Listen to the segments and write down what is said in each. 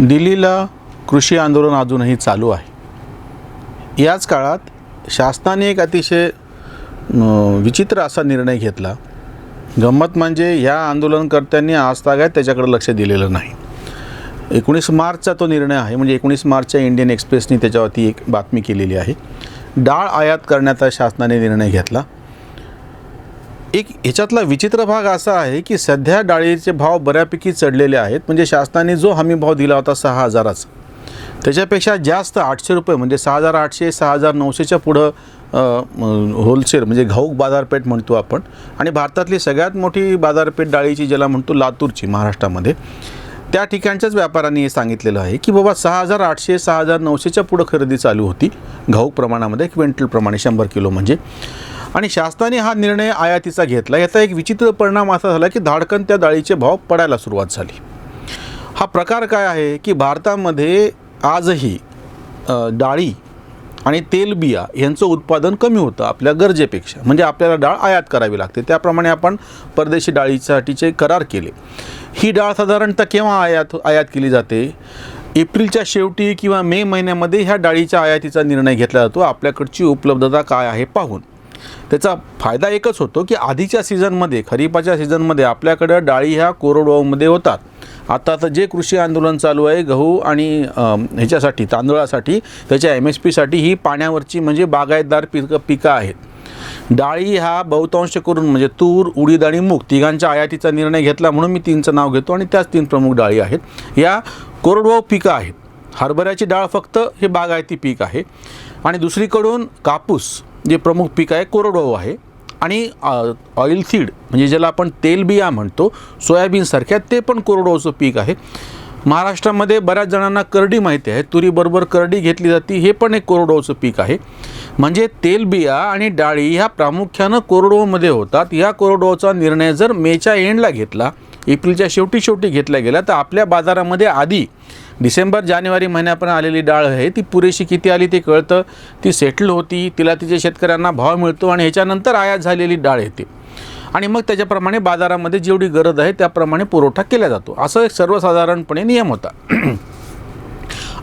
दिल्लीला कृषी आंदोलन अजूनही चालू आहे। याच काळात शासनाने एक अतिशय विचित्र असा निर्णय घेतला। गंमत म्हणजे या आंदोलनकर्त्यांनी आजतागायत त्याच्याकडे लक्ष दिलेलं नाही। 19 मार्चचा तो निर्णय आहे, म्हणजे 19 मार्चच्या इंडियन एक्सप्रेसने त्याच्यावरती एक बातमी केलेली आहे। डाळ आयात करण्याचा शासनाने निर्णय घेतला। एक ह्याच्यातला विचित्र भाग असा आहे की सध्या डाळीचे भाव बऱ्यापैकी चढलेले आहेत। म्हणजे शासनाने जो हमी भाव दिला होता 6000चा, त्याच्यापेक्षा जास्त 800 रुपये, म्हणजे 6800 6900च्या पुढं होलसेल म्हणजे घाऊक बाजारपेठ म्हणतो आपण, आणि भारतातली सगळ्यात मोठी बाजारपेठ डाळीची ज्याला म्हणतो लातूरची महाराष्ट्रामध्ये, त्या ठिकाणच्याच व्यापाऱ्यांनी हे सांगितलेलं आहे की बाबा 6800 6900च्या पुढं खरेदी चालू होती घाऊक प्रमाणामध्ये, क्विंटलप्रमाणे 100 किलो म्हणजे। आणि शासनाने हा निर्णय आयातीचा घेतला। याचा एक विचित्र परिणाम असा झाला की धाडकन त्या डाळीचे भाव पडायला सुरुवात झाली। हा प्रकार काय आहे की भारतामध्ये आजही डाळी आणि तेलबिया यांचं उत्पादन कमी होतं आपल्या गरजेपेक्षा, म्हणजे आपल्याला डाळ आयात करावी लागते। त्याप्रमाणे आपण परदेशी डाळीसाठीचे करार केले। ही डाळ साधारणतः केव्हा आयात केली जाते? एप्रिलच्या शेवटी किंवा मे महिन्यामध्ये ह्या डाळीच्या आयातीचा निर्णय घेतला जातो, आपल्याकडची उपलब्धता काय आहे पाहून। त्याचा फायदा एकच होतो की आधीच्या सीझनमध्ये, खरीपाच्या सीझनमध्ये आपल्याकडं डाळी ह्या कोरडवाहूमध्ये होतात। आता तर जे कृषी आंदोलन चालू आहे गहू आणि ह्याच्यासाठी तांदळासाठी, त्याच्या MSPसाठी ही पाण्यावरची म्हणजे बागायतदार पिकं आहेत। डाळी हा बहुतांश करून म्हणजे तूर, उडीद आणि मूग तिघांच्या आयातीचा निर्णय घेतला, म्हणून मी 3चं नाव घेतो, आणि त्याच 3 प्रमुख डाळी आहेत। या कोरडवाहू पिकं आहेत। हरभऱ्याची डाळ फक्त हे बागायती पीक आहे, आणि दुसरीकडून कापूस जे प्रमुख पीक आहे कोरडवाहू आहे, आणि ऑइल सीड म्हणजे ज्याला आपण तेलबिया म्हणतो सोयाबीनसारख्या, ते पण कोरडवाहूचं पीक आहे। महाराष्ट्रामध्ये बऱ्याच जणांना करडी माहिती आहे, तुरीबरोबर करडी घेतली जाते, हे पण एक कोरडवाहूचं पीक आहे। म्हणजे तेलबिया आणि डाळी ह्या प्रामुख्यानं कोरडवाहूमध्ये होतात। या कोरडवाहूचा निर्णय जर मेच्या एंडला घेतला, एप्रिलच्या शेवटी घेतला गेला, तर आपल्या बाजारामध्ये आधी डिसेंबर जानेवारी महिन्यापर्यंत आलेली डाळ आहे ती पुरेशी किती आली ते कळतं, ती सेटल होती, तिला तिच्या शेतकऱ्यांना भाव मिळतो, आणि ह्याच्यानंतर आयात झालेली डाळ येते, आणि मग त्याच्याप्रमाणे बाजारामध्ये जेवढी गरज आहे त्याप्रमाणे पुरवठा केला जातो। असं एक सर्वसाधारणपणे नियम होता।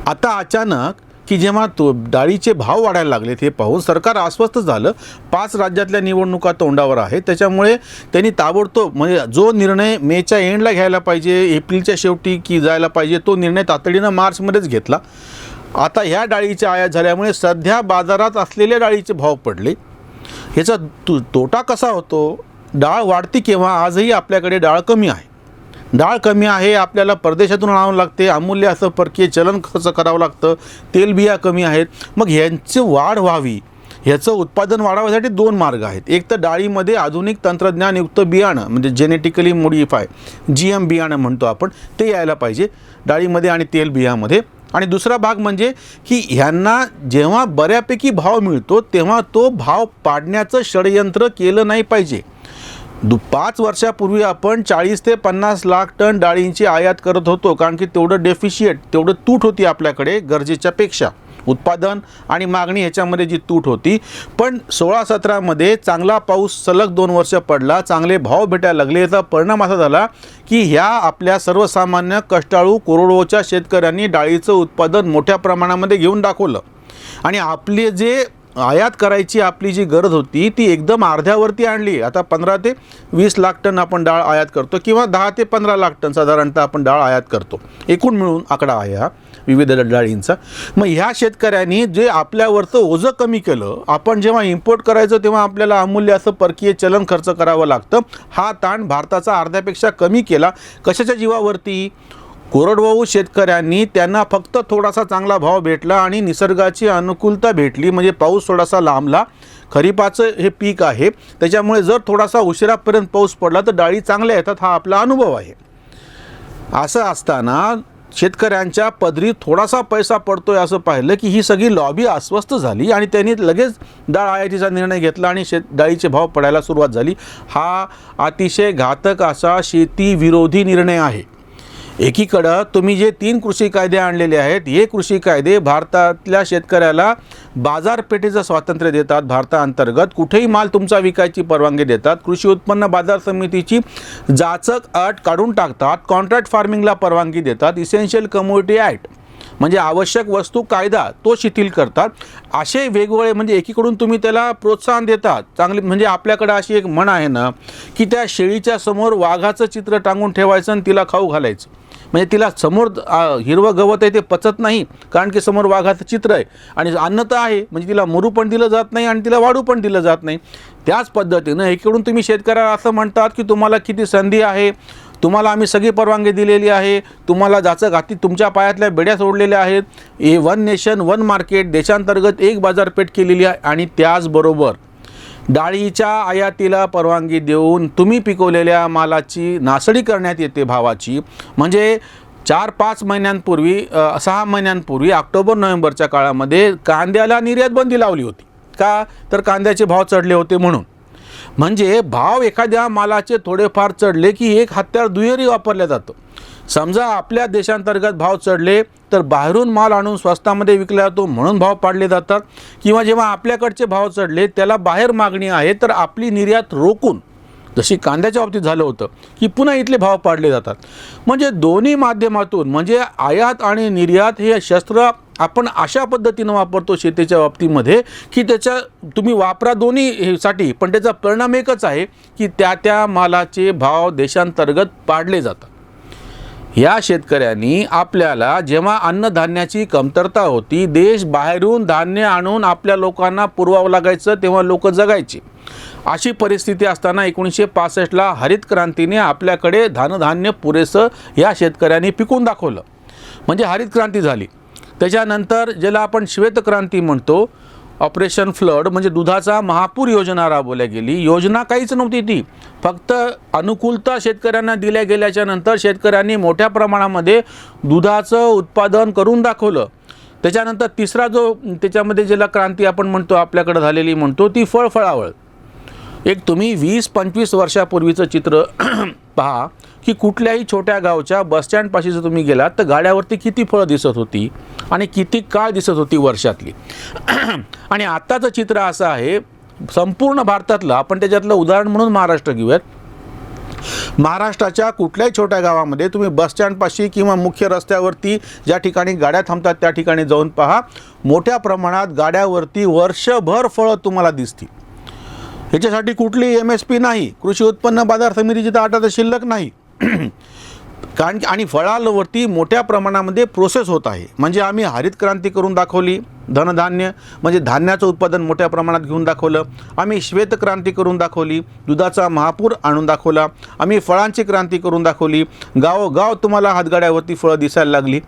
आता अचानक की जेव्हा डाळीचे भाव वाढायला लागले हे पाहून सरकार अस्वस्थ झालं। 5 राज्यातल्या निवडणुका तोंडावर आहेत, त्याच्यामुळे त्यांनी ताबडतोब म्हणजे जो निर्णय मेच्या एंडला घ्यायला पाहिजे, एप्रिलच्या शेवटी की जायला पाहिजे, तो निर्णय तातडीनं मार्चमध्येच घेतला। आता ह्या डाळीचे आयात झाल्यामुळे सध्या बाजारात असलेल्या डाळीचे भाव पडले। ह्याचा तोटा कसा होतो? डाळ वाढती केव्हा? आजही आपल्याकडे डाळ कमी आहे। डाळ कमी आहे, आपल्याला परदेशातून आणावं लागते, अमूल्य असं परकीय चलन खर्च करावं लागतं, तेलबिया कमी आहेत। मग ह्यांची वाढ व्हावी, ह्याचं उत्पादन वाढवण्यासाठी 2 मार्ग आहेत। एक तर डाळीमध्ये आधुनिक तंत्रज्ञानयुक्त बियाणं म्हणजे जेनेटिकली मॉडिफाय GM बियाणं म्हणतो आपण, ते यायला पाहिजे डाळीमध्ये आणि तेलबियामध्ये। आणि दुसरा भाग म्हणजे की ह्यांना जेव्हा बऱ्यापैकी भाव मिळतो तेव्हा तो भाव पाडण्याचं षडयंत्र केलं नाही पाहिजे। 5 वर्षापूर्वी आपण 40 ते 50 लाख टन डाळींची आयात करत होतो, कारण की तेवढं डेफिशिएट, तेवढं तूट होती आपल्याकडे गरजेच्या पेक्षा, उत्पादन आणि मागणी ह्याच्यामध्ये जी तूट होती। पण 16-17मध्ये चांगला पाऊस सलग 2 वर्ष पडला, चांगले भाव भेटायला लागले। याचा परिणाम असा झाला की ह्या आपल्या सर्वसामान्य कष्टाळू कोरडवाहूच्या शेतकऱ्यांनी डाळीचं उत्पादन मोठ्या प्रमाणामध्ये घेऊन दाखवलं, आणि आपले जे आयात करायची आपली जी गरज होती ती एकदम अर्ध्यावरती आणली। आता 15 ते 20 लाख टन आपण डाळ आयात करतो, किंवा 10 ते 15 लाख टन साधारणतः आपण डाळ आयात करतो, एकूण मिळून आकडा आहे हा विविध डाळींचा। मग ह्या शेतकऱ्यांनी जे आपल्यावरचं ओझं कमी केलं, आपण जेव्हा इम्पोर्ट करायचं तेव्हा आपल्याला अमूल्य असं परकीय चलन खर्च करावं लागतं, हा ताण भारताचा अर्ध्यापेक्षा कमी केला। कशाच्या जीवावरती? कोरडवाहू शेतकऱ्यांनी त्यांना फक्त थोडासा चांगला भाव भेटला आणि निसर्गाची अनुकूलता भेटली, म्हणजे पाऊस थोडासा लांबला। खरीपाचं हे पीक आहे, त्याच्यामुळे जर थोडासा उशिरापर्यंत पाऊस पडला तर डाळी चांगल्या येतात, हा आपला अनुभव आहे। असं असताना शेतकऱ्यांच्या पदरी थोडासा पैसा पडतोय असं पाहिलं की ही सगळी लॉबी अस्वस्थ झाली, आणि त्यांनी लगेच डाळ आयातीचा निर्णय घेतला, आणि डाळीचे भाव पडायला सुरुवात झाली। हा अतिशय घातक असा शेती विरोधी निर्णय आहे। एकीकडं तुम्ही जे 3 कृषी कायदे आणलेले आहेत, हे कृषी कायदे भारतातल्या शेतकऱ्याला बाजारपेठेचं स्वातंत्र्य देतात, भारताअंतर्गत कुठेही माल तुमचा विकायची परवानगी देतात, कृषी उत्पन्न बाजार समितीची जाचक अट काढून टाकतात, कॉन्ट्रॅक्ट फार्मिंगला परवानगी देतात, इसेन्शियल कमोडिटी ॲक्ट म्हणजे आवश्यक वस्तू कायदा तो शिथिल करतात. असे वेगवेगळे म्हणजे एकीकडून तुम्ही त्याला प्रोत्साहन देतात चांगली. म्हणजे आपल्याकडे अशी एक म्हण आहे ना की त्या शेळीच्या समोर वाघाचं चित्र टांगून ठेवायचं आणि तिला खाऊ घालायचं. म्हणजे तिला समोर हिरवं गवत आहे ते पचत नाही कारण की समोर वाघाचं चित्र आहे आणि अन्न तर आहे, म्हणजे तिला मरू पण दिलं जात नाही आणि तिला वाढू पण दिलं जात नाही. त्याच पद्धतीनं एकीकडून तुम्ही शेतकऱ्याला असं म्हणतात की तुम्हाला किती संधी आहे, तुम्हाला आम्ही सगळी परवानगी दिलेली आहे, तुम्हाला जाचक हाती तुमच्या पायातल्या बेड्या सोडलेल्या आहेत, हे 1 नेशन 1 मार्केट देशांतर्गत एक बाजारपेठ केलेली आहे. आणि त्याचबरोबर डाळीच्या आयातीला परवानगी देऊन तुम्ही पिकवलेल्या मालाची नासडी करण्यात येते भावाची. म्हणजे 4-5 महिन्यांपूर्वी 6 महिन्यांपूर्वी ऑक्टोबर-नोव्हेंबरच्या काळामध्ये कांद्याला निर्यात बंदी लावली होती. का तर कांद्याचे भाव चढले होते म्हणून. म्हणजे भाव एखाद्या मालाचे थोडेफार चढले की एक हत्यार दुहेरी वापरलं जातं. समजा आपल्या देशांतर्गत भाव चढले तर बाहेरून माल आणून स्वस्तामध्ये विकला जातो म्हणून भाव पाडले जातात, किंवा जेव्हा आपल्याकडचे भाव चढले त्याला बाहेर मागणी आहे तर आपली निर्यात रोखून, जशी कांद्याच्या बाबतीत झालं होतं की पुन्हा इथले भाव पाडले जातात. म्हणजे दोन्ही माध्यमातून म्हणजे आयात आणि निर्यात हे शस्त्र आपण अशा पद्धतीनं वापरतो शेतीच्या बाबतीमध्ये की त्याच्या तुम्ही वापरा दोन्हीसाठी, पण त्याचा परिणाम एकच आहे की त्या मालाचे भाव देशांतर्गत पाडले जातात. या शेतकऱ्यांनी आपल्याला जेव्हा अन्नधान्याची कमतरता होती, देश बाहेरून धान्य आणून आपल्या लोकांना पुरवावं लागायचं, तेव्हा लोक जगायचे. अशी परिस्थिती असताना 1965ला हरित क्रांतीने आपल्याकडे धान्य पुरेसं या शेतकऱ्यांनी पिकून दाखवलं, म्हणजे हरित क्रांती झाली. त्याच्यानंतर ज्याला आपण श्वेतक्रांती म्हणतो, ऑपरेशन फ्लड म्हणजे दुधाचा महापूर योजना राबवल्या गेली. योजना काहीच नव्हती ती, फक्त अनुकूलता शेतकऱ्यांना दिल्या गेल्याच्या नंतर शेतकऱ्यांनी मोठ्या प्रमाणामध्ये दुधाचं उत्पादन करून दाखवलं. त्याच्यानंतर तिसरा जो त्याच्यामध्ये ज्याला क्रांती आपण म्हणतो आपल्याकडे झालेली म्हणतो ती फळावळ. एक तुम्ही 20-25 वर्षापूर्वीचं चित्र पहा की कुठल्याही छोट्या गावच्या बसस्टँडपाशी जर तुम्ही गेलात तर गाड्यावरती किती फळं दिसत होती आणि किती काळ दिसत होती वर्षातली. आणि आत्ताचं चित्र असं आहे संपूर्ण भारतातलं. आपण त्याच्यातलं उदाहरण म्हणून महाराष्ट्र घेऊयात. महाराष्ट्राच्या कुठल्याही छोट्या गावामध्ये तुम्ही बसस्टँडपाशी किंवा मुख्य रस्त्यावरती ज्या ठिकाणी गाड्या थांबतात त्या ठिकाणी जाऊन पहा, मोठ्या प्रमाणात गाड्यावरती वर्षभर फळं तुम्हाला दिसतील. ह्याच्यासाठी कुठली MSP नाही, कृषी उत्पन्न बाजार समितीची तर आता शिल्लक नाही. कारण आणि फळांवरती मोठ्या प्रमाणामध्ये प्रोसेस होत आहे. म्हणजे आम्ही हरित क्रांती करून दाखवली, धनधान्य म्हणजे धान्याचं उत्पादन मोठ्या प्रमाणात घेऊन दाखवलं. आम्ही श्वेतक्रांती करून दाखवली, दुधाचा महापूर आणून दाखवला. आम्ही फळांची क्रांती करून दाखवली, गावोगाव तुम्हाला हातगाड्यावरती फळं दिसायला लागली.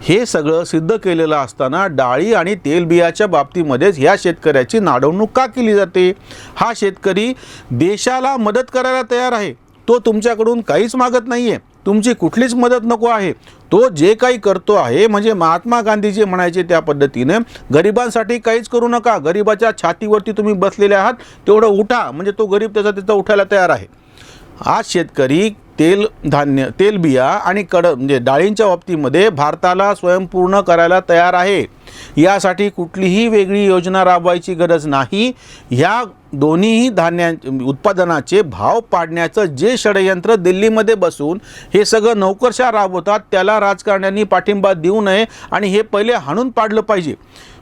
हे सगळं सिद्ध केलेलं असताना डाळी आणि तेलबियाच्या बाबतीमध्येच ह्या शेतकऱ्याची नाडवणूक का केली जाते? हा शेतकरी देशाला मदत करायला तयार आहे, तो तुमच्याकडून काहीच मागत नाही आहे, तुमची कुठलीच मदत नको आहे. तो जे काही करतो आहे म्हणजे महात्मा गांधी जे म्हणायचे त्या पद्धतीने गरिबांसाठी काहीच करू नका, गरिबाच्या छातीवरती तुम्ही बसलेले आहात तेवढं उठा, म्हणजे तो गरीब त्याचा उठायला तयार आहे. आज शेतकरी तेलबिया आणि म्हणजे डाळींच्या बाबतीमध्ये भारताला स्वयंपूर्ण करायला तयार आहे. यासाठी कुठलीही वेगळी योजना राबवायची गरज नाही. ह्या दोन्हीही उत्पादनाचे भाव पाडण्याचं जे षडयंत्र दिल्लीमध्ये बसून हे सगळं नोकरशाह राबवतात त्याला राजकारण्यांनी पाठिंबा देऊ नये आणि हे पहिले हाणून पाडलं पाहिजे.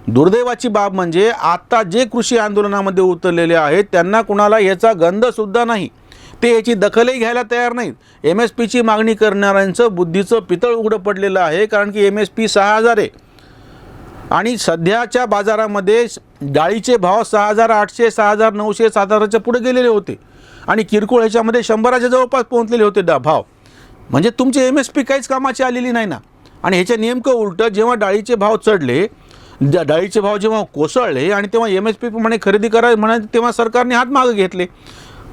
दुर्दैवाची बाब म्हणजे आता जे कृषी आंदोलनामध्ये उतरलेले आहेत त्यांना कुणाला याचा गंधसुद्धा नाही, ते याची दखलही घ्यायला तयार नाहीत. MSPची मागणी करणाऱ्यांचं बुद्धीचं पितळ उघडं पडलेलं आहे, कारण की MSP 6,000 आहे आणि सध्याच्या बाजारामध्ये डाळीचे भाव 6,800, 6,900, 7,000च्या पुढे गेलेले होते आणि किरकोळ ह्याच्यामध्ये 100च्या जवळपास पोहोचलेले होते भाव. म्हणजे तुमचे MSP काहीच कामाची आलेली नाही ना. आणि ह्याच्या नेमकं उलटं, जेव्हा डाळीचे भाव चढले, डाळीचे भाव जेव्हा कोसळले आणि तेव्हा MSP प्रमाणे खरेदी करायला म्हणाले तेव्हा सरकारने हात मागे घेतले.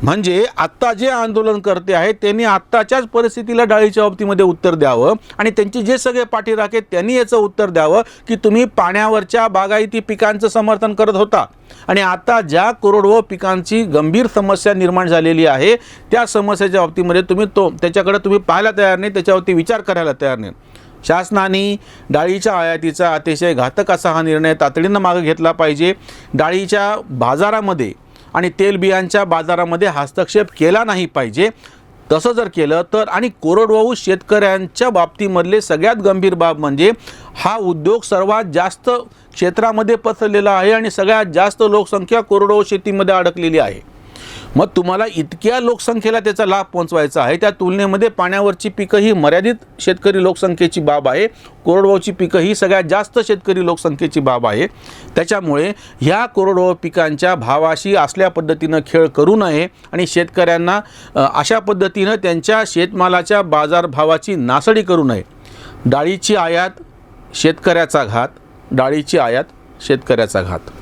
म्हणजे आत्ता जे आंदोलनकर्ते आहेत त्यांनी आत्ताच्याच परिस्थितीला डाळीच्या बाबतीमध्ये उत्तर द्यावं आणि त्यांचे जे सगळे पाठीराखे आहेत त्यांनी याचं उत्तर द्यावं की तुम्ही पाण्यावरच्या बागायती पिकांचं समर्थन करत होता आणि आता ज्या कोरडवाहू पिकांची गंभीर समस्या निर्माण झालेली आहे त्या समस्येच्या बाबतीमध्ये त्याच्याकडे तुम्ही पाहायला तयार नाही, त्याच्यावरती विचार करायला तयार नाही. शासनाने डाळीच्या आयातीचा अतिशय घातक असा हा निर्णय तातडीनं मागे घेतला पाहिजे. डाळीच्या बाजारामध्ये आणि तेलबियांच्या बाजारामध्ये हस्तक्षेप केला नाही पाहिजे. तसं जर केलं तर आणि कोरडवाहू शेतकऱ्यांच्या बाबतीमधले सगळ्यात गंभीर बाब म्हणजे हा उद्योग सर्वात जास्त क्षेत्रामध्ये पसरलेला आहे आणि सगळ्यात जास्त लोकसंख्या कोरडवाहू शेतीमध्ये अडकलेली आहे. मग तुम्हाला इतक्या लोकसंख्येला त्याचा लाभ पोहोचवायचा आहे, त्या तुलनेमध्ये पाण्यावरची पिकं ही मर्यादित शेतकरी लोकसंख्येची बाब आहे, कोरडवाहूची पिकं ही सगळ्यात जास्त शेतकरी लोकसंख्येची बाब आहे. त्याच्यामुळे ह्या कोरडवाहू पिकांच्या भावाशी असल्या पद्धतीनं खेळ करू नये आणि शेतकऱ्यांना अशा पद्धतीनं त्यांच्या शेतमालाच्या बाजारभावाची नासडी करू नये. डाळीची आयात शेतकऱ्याचा घात, डाळीची आयात शेतकऱ्याचा घात.